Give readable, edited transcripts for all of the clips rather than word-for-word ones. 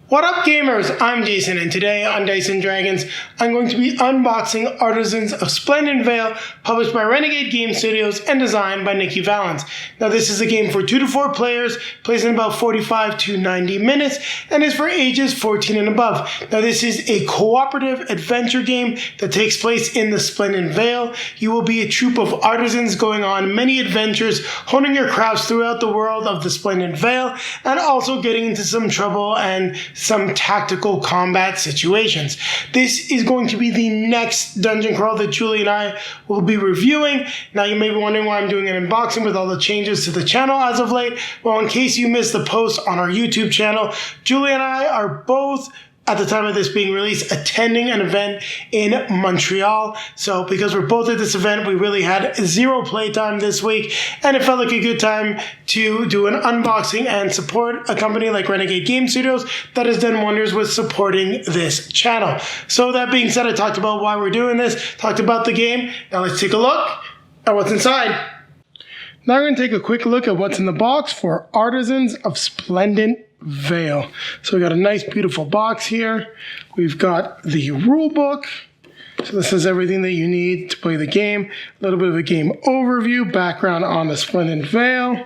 What up gamers, I'm Jason, and today on Dice & Dragons, I'm going to be unboxing Artisans of Splendent Vale, published by Renegade Games Studios and designed by Nikki Valens. Now this is a game for 2 to 4 players, plays in about 45 to 90 minutes, and is for ages 14 and above. Now this is a cooperative adventure game that takes place in the Splendent Vale. You will be a troupe of artisans going on many adventures, honing your crafts throughout the world of the Splendent Vale, and also getting into some trouble and some tactical combat situations. This is going to be the next dungeon crawl that Julie and I will be reviewing. Now you may be wondering why I'm doing an unboxing with all the changes to the channel as of late. Well, in case you missed the post on our YouTube channel, Julie and I are both, at the time of this being released, attending an event in Montreal. So because we're both at this event, we really had zero playtime this week, and it felt like a good time to do an unboxing and support a company like Renegade Games Studios that has done wonders with supporting this channel. So that being said, I talked about why we're doing this, talked about the game. Now let's take a look at what's inside. Now we're going to take a quick look at what's in the box for Artisans of Splendent Vale. So we got a nice beautiful box here. We've got the rule book. So this is everything that you need to play the game. A little bit of a game overview, background on the Splendent Vale.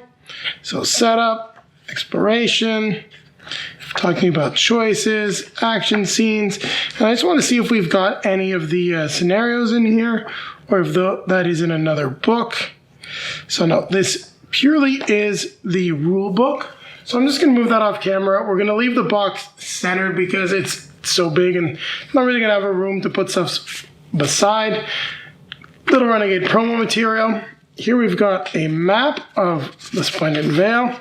So setup, exploration, talking about choices, action scenes. And I just want to see if we've got any of the scenarios in here, or if that is in another book. So no, this purely is the rule book. So I'm just going to move that off camera. We're going to leave the box centered because it's so big and not really going to have a room to put stuff beside. Little Renegade promo material. Here we've got a map of the Splendent Vale.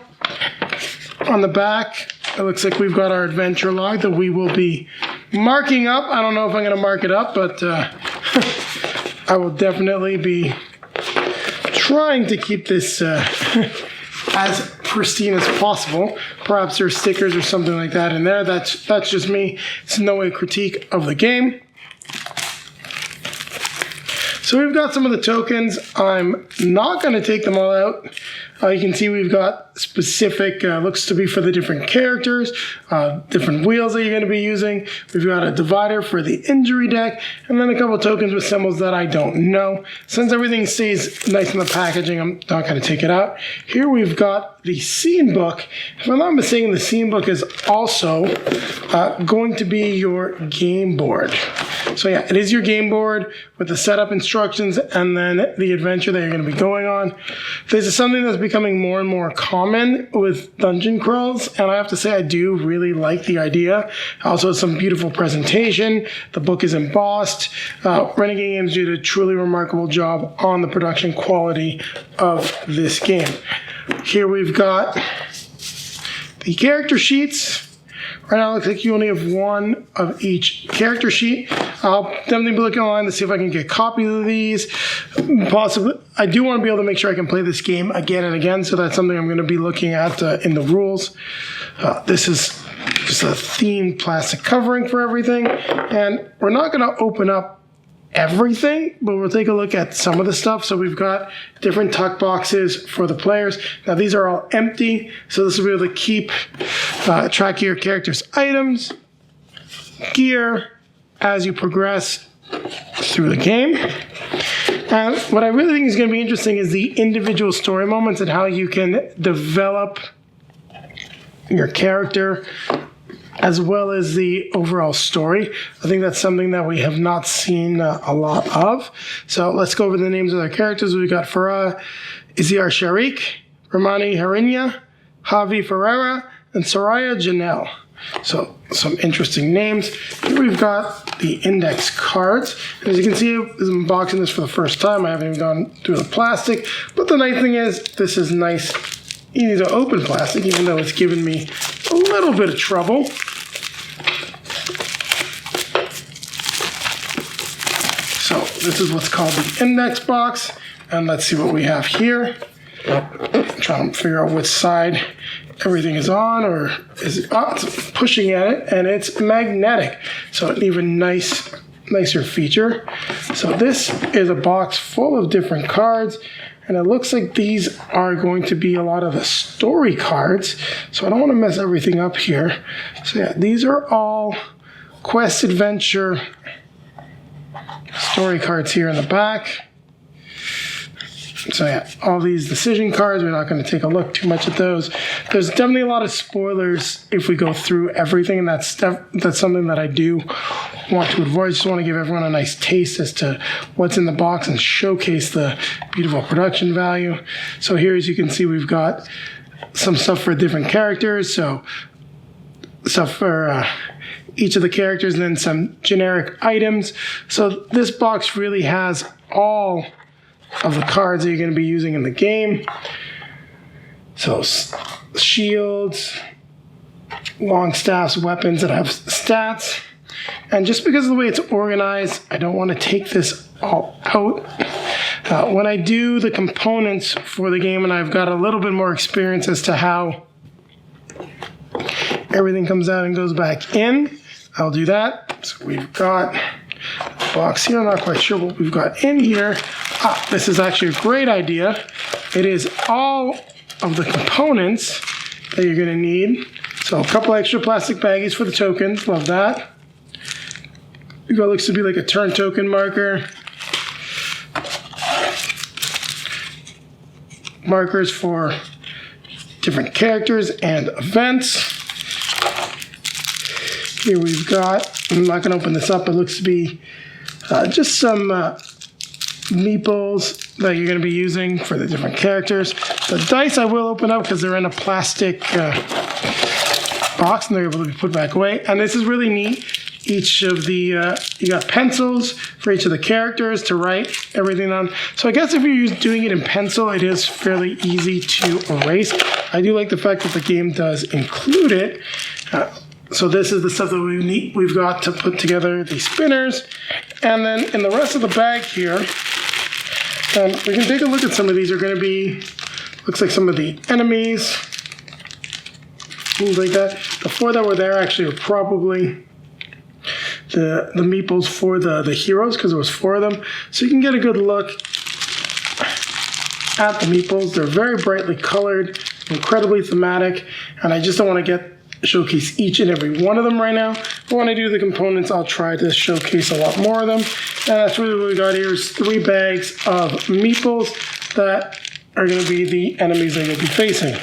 On the back, it looks like we've got our adventure log that we will be marking up. I don't know if I'm going to mark it up, but I will definitely be trying to keep this as pristine as possible. Perhaps there's stickers or something like that in there. That's just me. It's no way a critique of the game. So we've got some of the tokens. I'm not going to take them all out. You can see we've got specific, looks to be for the different characters, different wheels that you're going to be using. We've got a divider for the injury deck, and then a couple of tokens with symbols that I don't know. Since everything stays nice in the packaging, I'm not going to take it out. Here we've got the scene book. If I'm not mistaken, the scene book is also going to be your game board. So yeah, it is your game board with the setup instructions and then the adventure that you're going to be going on. This is something that's becoming more and more common with dungeon crawls, and I have to say I do really like the idea. Also some beautiful presentation. The book is embossed. Renegade Games did a truly remarkable job on the production quality of this game. Here we've got the character sheets. Right now it looks like you only have one of each character sheet. I'll definitely be looking online to see if I can get copies of these. Possibly, I do want to be able to make sure I can play this game again and again, so that's something I'm going to be looking at in the rules. This is just a themed plastic covering for everything, and we're not going to open up everything, but we'll take a look at some of the stuff. So we've got different tuck boxes for the players. Now these are all empty, so this will be able to keep track of your character's items, gear, as you progress through the game. And what I really think is going to be interesting is the individual story moments and how you can develop your character as well as the overall story. I think that's something that we have not seen a lot of. So let's go over the names of their characters. We've got Farah Iziar Sharik, Ramani Harinya, Javi Ferreira, and Soraya Janelle. So some interesting names. Here we've got the index cards. And as you can see, I'm unboxing this for the first time. I haven't even gone through the plastic. But the nice thing is, this is nice, easy to open plastic, even though it's given me a little bit of trouble. So this is what's called the index box. And let's see what we have here. I'm trying to figure out which side everything is on, or is it, it's pushing at it, and it's magnetic. So an even nicer feature. So this is a box full of different cards, And it looks like these are going to be a lot of the story cards. So I don't want to mess everything up here. So yeah, these are all quest adventure story cards here in the back. So yeah, all these decision cards, we're not going to take a look too much at those. There's definitely a lot of spoilers if we go through everything, and that's something that I do want to avoid. I just want to give everyone a nice taste as to what's in the box and showcase the beautiful production value. So here, as you can see, we've got some stuff for different characters, so stuff for each of the characters, and then some generic items. So this box really has all of the cards that you're going to be using in the game. So shields, long staffs, weapons that have stats. And just because of the way it's organized, I don't want to take this all out. When I do the components for the game and I've got a little bit more experience as to how everything comes out and goes back in, I'll do that. So we've got the box here. I'm not quite sure what we've got in here. This is actually a great idea. It is all of the components that you're going to need. So a couple extra plastic baggies for the tokens. Love that. We've got what looks to be like a turn token marker. Markers for different characters and events. Here we've got, I'm not going to open this up, it looks to be just some meeples that you're going to be using for the different characters. The dice I will open up because they're in a plastic box and they're able to be put back away. And this is really neat. Each of the, you got pencils for each of the characters to write everything on. So I guess if you're doing it in pencil, it is fairly easy to erase. I do like the fact that the game does include it. So this is the stuff that we've got to put together the spinners. And then in the rest of the bag here, we can take a look at some of these. Are going to be, looks like some of the enemies, things like that. The four that were there actually are probably the meeples for the heroes, because there was 4 of them. So you can get a good look at the meeples. They're very brightly colored, incredibly thematic, and I just don't want to showcase each and every one of them right now. But when I do the components, I'll try to showcase a lot more of them. And that's really what we got here is 3 bags of meeples that are going to be the enemies that you'll be facing.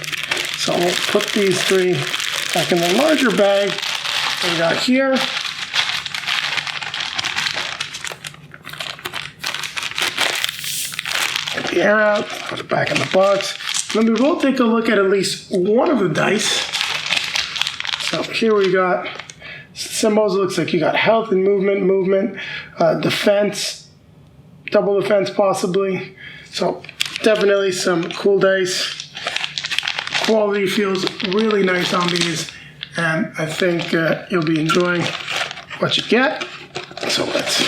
So we'll put these 3 back in the larger bag that we got here. Get the air out, put it back in the box. Then we will take a look at least one of the dice. So here we got symbols. It looks like you got health and movement, defense, double defense possibly. So definitely some cool dice. Quality feels really nice on these, and I think you'll be enjoying what you get. So let's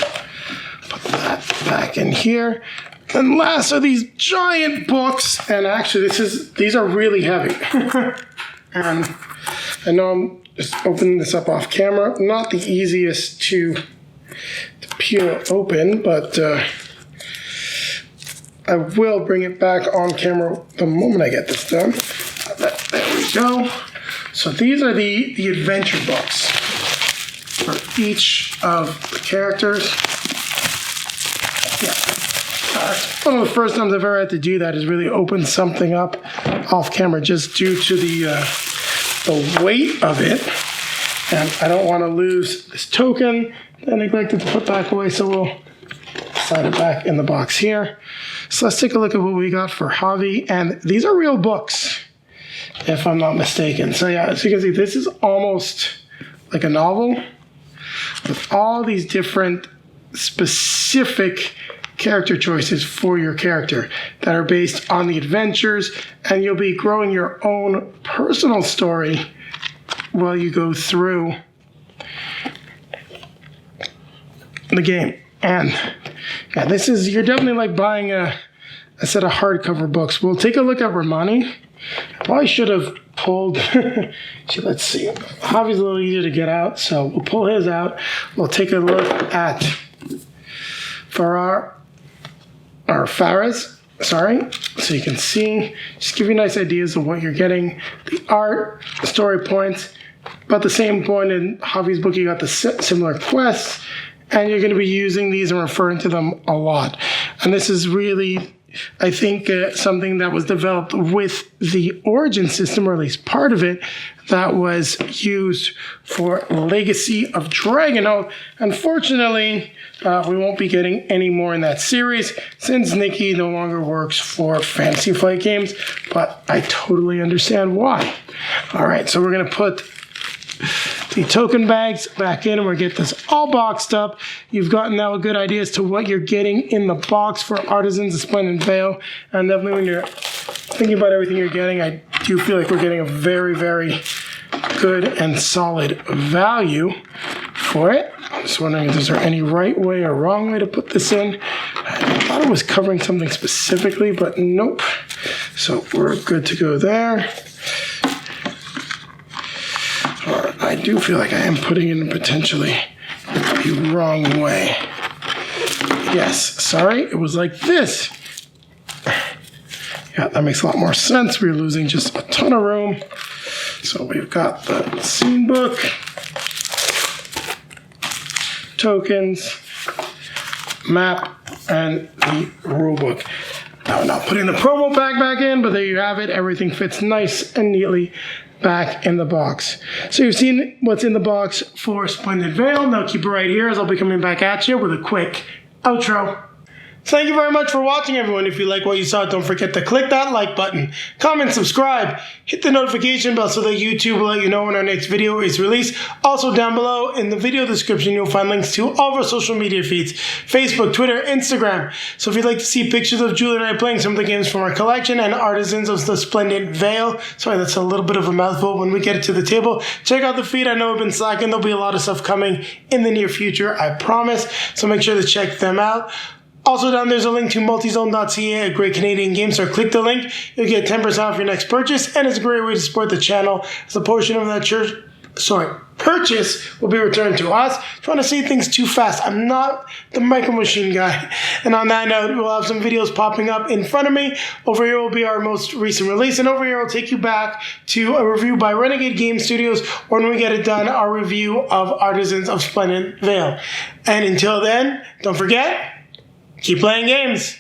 put that back in here. And last are these giant books, and actually these are really heavy. And I know I'm just opening this up off camera. Not the easiest to peel open, but I will bring it back on camera the moment I get this done. There we go. So these are the adventure books for each of the characters. Yeah. One of the first times I've ever had to do that is really open something up off camera just due to the weight of it. And I don't want to lose this token that I neglected to put back away, so we'll slide it back in the box here. So let's take a look at what we got for Javi. And these are real books, if I'm not mistaken. So yeah, as you can see, this is almost like a novel with all these different specific character choices for your character that are based on the adventures, and you'll be growing your own personal story while you go through the game. And yeah, this is, you're definitely like buying a set of hardcover books. We'll take a look at Romani. I probably should have pulled, let's see, Javi's a little easier to get out, so we'll pull his out. We'll take a look at Faraz, sorry, so you can see, just give you nice ideas of what you're getting. The art, the story points, about the same point in Javi's book, you got the similar quests, and you're going to be using these and referring to them a lot. And this is really, I think, something that was developed with the Origin system, or at least part of it, that was used for Legacy of Dragon. Unfortunately, we won't be getting any more in that series since Nikki no longer works for Fantasy Flight Games, but I totally understand why. All right, so we're going to put the token bags back in, and we'll get this all boxed up. You've gotten now a good idea as to what you're getting in the box for Artisans of Splendent Vale, and definitely when you're thinking about everything you're getting, I do feel like we're getting a very, very good and solid value for it. I'm just wondering if there's any right way or wrong way to put this in. I thought it was covering something specifically, but nope. So we're good to go there. I do feel like I am putting it in potentially the wrong way. Yes, sorry, it was like this. Yeah, that makes a lot more sense. We're losing just a ton of room. So we've got the scene book, tokens, map, and the rule book. Now, I'm not putting the promo pack back in, but there you have it. Everything fits nice and neatly back in the box. So you've seen what's in the box for Splendid Vale. Now keep it right here as I'll be coming back at you with a quick outro. So thank you very much for watching, everyone. If you like what you saw, don't forget to click that like button, comment, subscribe, hit the notification bell so that YouTube will let you know when our next video is released. Also down below in the video description, you'll find links to all of our social media feeds, Facebook, Twitter, Instagram. So if you'd like to see pictures of Julie and I playing some of the games from our collection and Artisans of the Splendent Vale, sorry, that's a little bit of a mouthful when we get it to the table, check out the feed. I know we've been slacking. There'll be a lot of stuff coming in the near future, I promise. So make sure to check them out. Also down there's a link to multizone.ca, a great Canadian game store. Click the link, you'll get 10% off your next purchase, and it's a great way to support the channel as a portion of that purchase will be returned to us. Trying to say things too fast. I'm not the Micro Machine guy. And on that note, we'll have some videos popping up in front of me. Over here will be our most recent release, and over here I'll take you back to a review by Renegade Games Studios, or when we get it done, our review of Artisans of Splendant Vale. And until then, don't forget, keep playing games.